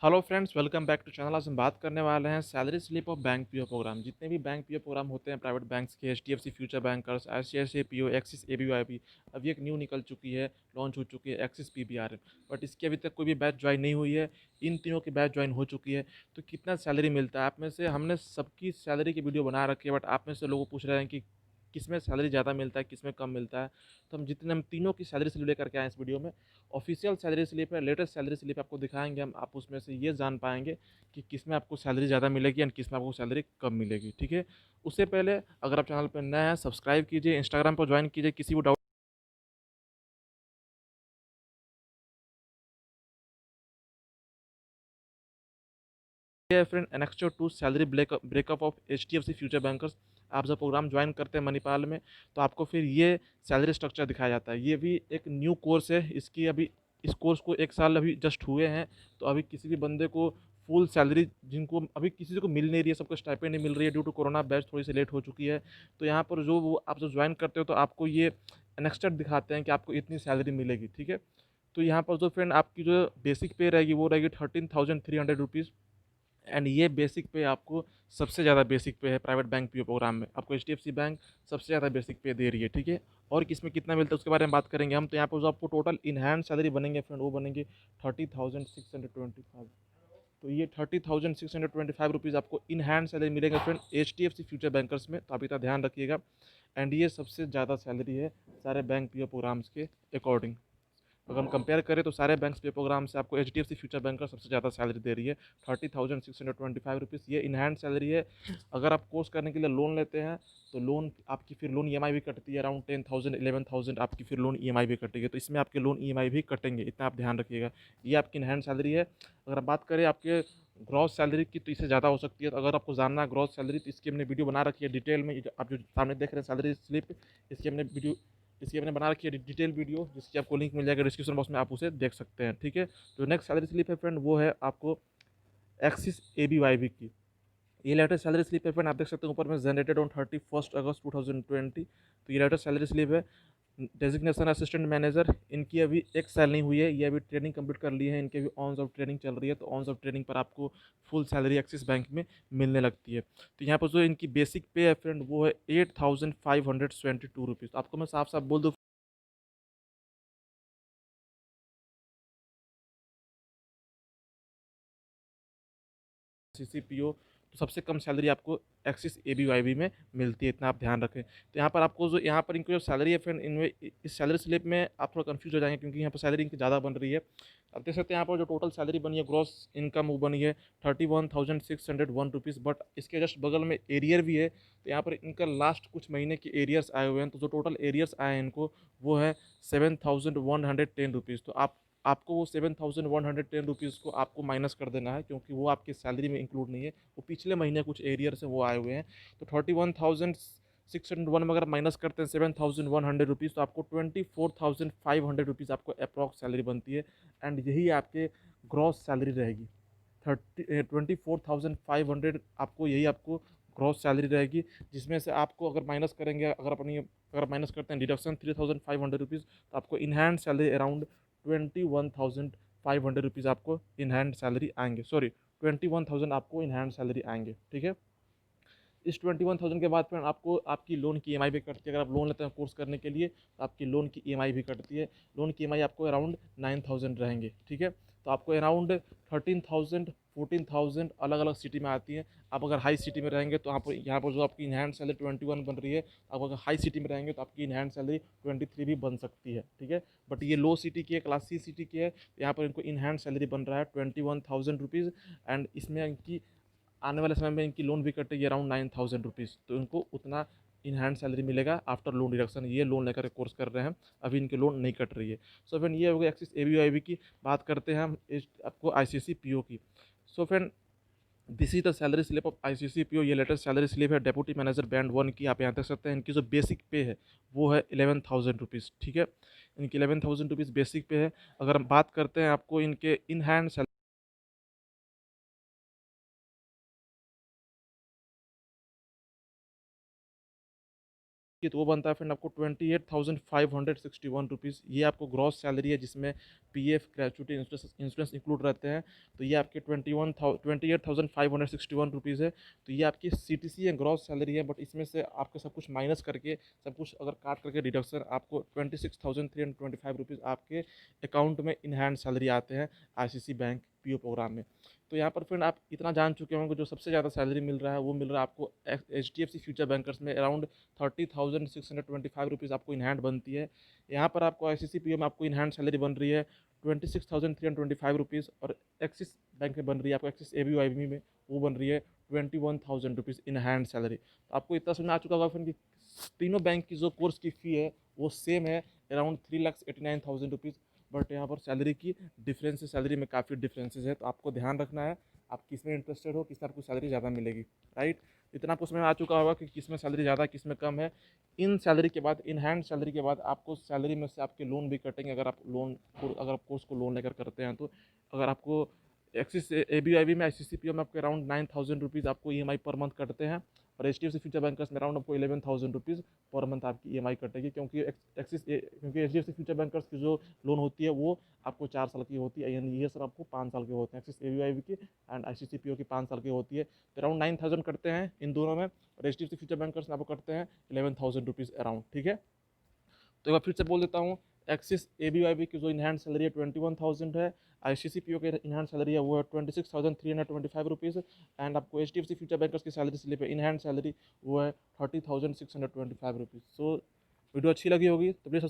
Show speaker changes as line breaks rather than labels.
Hello friends, welcome back to channel. आज हम बात करने वाले हैं सैलरी स्लिप और बैंक पीओ प्रोग्राम। जितने भी बैंक पीओ प्रोग्राम होते हैं प्राइवेट बैंक्स के, HDFC future bankers, ICICI PO, Axis ABYP, अभी एक न्यू निकल चुकी है, लॉन्च हो चुकी है एक्सिस पीबीआरएम। बट इसकी अभी तक कोई भी बैच ज्वाइन नहीं हुई है। इन तीनों की बैच ज्वाइन हो चुकी है। तो कितना सैलरी मिलता है आप में से, हमने सबकी सैलरी की वीडियो बना रखी है, बट आप में से लोगों पूछ रहे हैं कि किस में सैलरी ज़्यादा मिलता है, किस में कम मिलता है। तो हम तीनों की सैलरी स्लिप लेकर के आए इस वीडियो में। ऑफिशियल सैलरी स्लिप है, लेटेस्ट सैलरी स्लिप आपको दिखाएंगे हम। आप उसमें से ये जान पाएंगे कि किस में आपको सैलरी ज़्यादा मिलेगी एंड किस में आपको सैलरी कम मिलेगी। ठीक है, उससे पहले अगर आप चैनल पर नए हैं, सब्सक्राइब कीजिए, इंस्टाग्राम पर ज्वाइन कीजिए। किसी भी डाउट है friend, annexure to salary breakup of HDFC future bankers. आप जब प्रोग्राम ज्वाइन करते हैं मणिपाल में, तो आपको फिर ये सैलरी स्ट्रक्चर दिखाया जाता है। ये भी एक न्यू कोर्स है। इसकी अभी इस कोर्स को 1 साल अभी जस्ट हुए हैं। तो अभी किसी भी बंदे को फुल सैलरी, जिनको अभी किसी को मिल नहीं रही है, सबको स्टाइपेंड नहीं मिल रही है ड्यू टू कोरोना, बैच थोड़ी सी लेट हो चुकी है। तो यहाँ पर जो वो आप जो ज्वाइन करते हो, तो आपको ये एनेक्स्टेड दिखाते हैं कि आपको इतनी सैलरी मिलेगी। ठीक है, तो यहाँ पर जो फ्रेंड आपकी जो बेसिक पे रहेगी वो रहेगी 13,300 रुपीज़। एंड ये बेसिक पे आपको सबसे ज़्यादा बेसिक पे है प्राइवेट बैंक पीओ प्रोग्राम में। आपको एचडीएफसी बैंक सबसे ज़्यादा बेसिक पे दे रही है। ठीक है, और किसमें कितना मिलता है उसके बारे में बात करेंगे हम। तो यहाँ पर जो आपको टोटल इन हैंड सैलरी बनेंगे फ्रेंड, वो बनेंगे 30,625। तो ये 30,625 रुपीज़ आपको इन हैंड सैलरी मिलेंगे friend H D F C future bankers में। तो आप इतना ध्यान रखिएगा। एंड ये सबसे ज़्यादा सैलरी है सारे बैंक पीओ प्रोग्राम्स के अकॉर्डिंग। अगर हम कंपेयर करें तो सारे बैंक्स पे प्रोग्राम से आपको H D F C future bank का सबसे ज़्यादा सैलरी दे रही है, 30,625 रुपीज़। ये इन हैंड सैलरी है। अगर आप कोर्स करने के लिए लोन लेते हैं, तो लोन आपकी फिर लोन ई एम आई भी कटती है, अराउंड 10,000 11,000 आपकी फिर लोन ई एम आई भी कटेगी। तो इसमें आपके लोन ई एम आई भी कटेंगे, इतना आप ध्यान रखिएगा। ये आपकी इन हैंड सैलरी है। अगर आप बात करें आपके ग्रॉस सैलरी की, तो इससे ज़्यादा हो सकती है। तो अगर आपको जानना है ग्रॉस सैलरी, तो इसकी हमने वीडियो बना रखी है डिटेल में। आप जो सामने देख रहे हैं सैलरी स्लिप, इसकी हमने वीडियो इसकी हमने बना रखी है डिटेल वीडियो, जिसकी आपको लिंक मिल जाएगा डिस्क्रिप्शन बॉक्स में, आप उसे देख सकते हैं। ठीक है, जो नेक्स्ट सैलरी स्लिप है फ्रेंड, वो है आपको Axis A B Y B की। ये लेटेस्ट सैलरी स्लिप है फ्रेंड, आप देख सकते हैं ऊपर में, जनरेटेड ऑन 31 अगस्त 2020। तो ये लेटेस्ट सैलरी स्लिप है। डेजिग्नेशन असिस्टेंट मैनेजर, इनकी अभी 1 साल नहीं हुई है, ये अभी ट्रेनिंग कंप्लीट कर ली है, इनकी अभी ऑन जॉब ट्रेनिंग चल रही है। तो ऑन जॉब ट्रेनिंग पर आपको फुल सैलरी एक्सिस बैंक में मिलने लगती है। तो यहाँ पर जो इनकी बेसिक पे है फ्रेंड, वो है 8,522 रुपीज़। आपको मैं साफ साफ बोल दूँ, सीसीपीओ, तो सबसे कम सैलरी आपको एक्सिस एबीवाईबी में मिलती है, इतना आप ध्यान रखें। तो यहाँ पर आपको जो यहाँ पर इनकी जो सैलरी है फ्रेंड, इनमें इस सैलरी स्लिप में आप थोड़ा कंफ्यूज हो जाएंगे, क्योंकि यहाँ पर सैलरी इनकी ज़्यादा बन रही है। आप देख सकते हैं यहाँ पर जो टोटल सैलरी बनी है, ग्रॉस इनकम वो बनी है 31,601 रुपीज़। बट इसके जस्ट बगल में एरियर भी है। तो यहाँ पर इनका लास्ट कुछ महीने के एरियर्स आए हुए हैं। तो जो टोटल एरियर्स आए हैं इनको, वो है 7,110 रुपीज़। तो आपको वो 7,110 रुपीज़ को आपको माइनस कर देना है, क्योंकि वो आपकी सैलरी में इंक्लूड नहीं है। वो पिछले महीने कुछ एरियर से वो आए हुए हैं। तो 31,601 में अगर माइनस करते हैं 7,100 रुपीज़, तो आपको 24,500 रुपीज़ आपको अप्रॉक्स सैलरी बनती है। एंड यही आपके ग्रॉस सैलरी रहेगी। 24,500 आपको, यही आपको ग्रॉस सैलरी रहेगी। जिसमें से आपको अगर माइनस करेंगे, अगर माइनस करते हैं डिडक्शन 3,500 रुपीज़, तो आपको in hand salary around 21,500 rupees आपको इन हैंड सैलरी आएंगे। सॉरी, 21,000 आपको इन हैंड सैलरी आएंगे। ठीक है, इस 21,000 के बाद फिर आपको आपकी लोन की ईएमआई भी कटती है। अगर आप लोन लेते हैं कोर्स करने के लिए, तो आपकी लोन की ईएमआई भी कटती है। लोन की ईएमआई आपको अराउंड 9,000 रहेंगे। ठीक है, तो आपको अराउंड 13,000 14,000 अलग अलग सिटी में आती है। आप अगर हाई सिटी में रहेंगे, तो यहाँ पर जो आपकी इन हैंड सैलरी 21 बन रही है, आप अगर हाई सिटी में रहेंगे तो आपकी इन हैंड सैलरी 23 भी बन सकती है। ठीक है, बट ये लो सिटी की है, क्लास सी सिटी की है। यहाँ पर इनको इन हैंड सैलरी बन रहा है 21,000 रुपीज़। एंड इसमें इनकी आने वाले समय में इनकी लोन भी कटेगी अराउंड 9,000 रुपीज़। तो इनको उतना इन हैंड सैलरी मिलेगा आफ्टर लोन डिडक्शन। ये लोन लेकर कोर्स कर रहे हैं, अभी इनकी लोन नहीं कट रही है। सो फ्रेंड, ये हो गया Axis A B I B की। बात करते हैं हम आपको आई सी सी पी ओ की। So friend, this is the salary slip of I C C P O. ये लेटेस्ट सैलरी स्लिप है डेप्यूटी मैनेजर बैंड 1 की। आप यहाँ देख सकते हैं इनकी जो बेसिक पे है, वो है 11,000 रुपीज़। ठीक है, इनकी 11,000 रुपीज़ बेसिक पे है। अगर हम बात करते हैं आपको इनके इन हैंड ये तो वो बनता है फ्रेंड आपको 28,561 रुपीज़। ये आपको ग्रॉस सैलरी है, जिसमें पीएफ, ग्रेचुइटी, इंश्योरेंस इंक्लूड रहते हैं। तो ये आपके 28,561 रुपीज़ है। तो ये आपकी सीटीसी है, ग्रॉस सैलरी है, बट इसमें से आपके सब कुछ माइनस करके, सब कुछ अगर काट करके डिडक्शन, आपको 26,325 रुपीज़ आपके अकाउंट में इन हैंड सैलरी आते हैं आईसीसी बैंक पीओ प्रोग्राम में। तो यहाँ पर फ्रेंड आप इतना जान चुके होंगे, जो सबसे ज़्यादा सैलरी मिल रहा है वो मिल रहा है आपको एचडीएफसी फ्यूचर बैंकर्स में, अराउंड 30,625 आपको इन हैंड बनती है। यहाँ पर आपको आईसीसी पीओ में आपको इन हैंड सैलरी बन रही है 26,325 रुपीज़, और बैंक में बन रही है आपको, एक्सिस एबीवाईबी में वो बन रही है 21,000 रुपीज़ इन हैंड सैलरी। तो आपको इतना समझ में आ चुका होगा फ्रेंड कि तीनों बैंक की जो कोर्स की फ़ी है वो सेम है, अराउंड 3,89,000 रुपीज़। बट यहाँ पर सैलरी की डिफरेंस, सैलरी में काफ़ी डिफरेंसेस है, तो आपको ध्यान रखना है आप किस में इंटरेस्टेड हो, किस में आपको सैलरी ज़्यादा मिलेगी, राइट। इतना आपको समझ में आ चुका होगा कि किस में सैलरी ज़्यादा, किस में कम है। इन सैलरी के बाद, इन हैंड सैलरी के बाद आपको सैलरी में से आपके लोन भी कटेंगे, अगर आप कोर्स को लोन लेकर करते हैं तो। अगर आपको एक्सिस एबीवाईबी में, आईसीसीपीओ में आपको अराउंड 9,000 रुपीज़ आपको ईएमआई पर मंथ कटते हैं, और एचडीएफसी फ्यूचर बैंकर्स में अराउंड आपको 11,000 रुपीज़ पर मंथ आपकी ईएमआई कटेगी, क्योंकि एचडीएफसी फ्यूचर बैंकर्स की जो लोन होती है वो आपको 4 साल की होती है, यानी ये सब आपको 5 साल के होते हैं, एक्सिस एबीवाईबी की एंड आईसीसीपीओ की 5 साल की होती है। तो अराउंड 9,000 कटते हैं इन दोनों में, और एचडीएफसी फ्यूचर बैंकर्स में आपको कटते हैं 11,000 रुपीज़ अराउंड, ठीक है। तो एक बार फिर से बोल देता हूँ, एक्सिस एबीवाईबी की जो इनहैंड सैलरी है 21,000 है, आईसीसीपीओ की इनहैंड सैलरी है वो है 26,325 रुपीज़, एंड आपको एचडीएफसी फ्यूचर बैंकर्स की सैलरी स्लिप है इनहैंड सैलरी वो है 30,625 रुपीज़। सो वीडियो अच्छी लगी होगी तो प्लीज़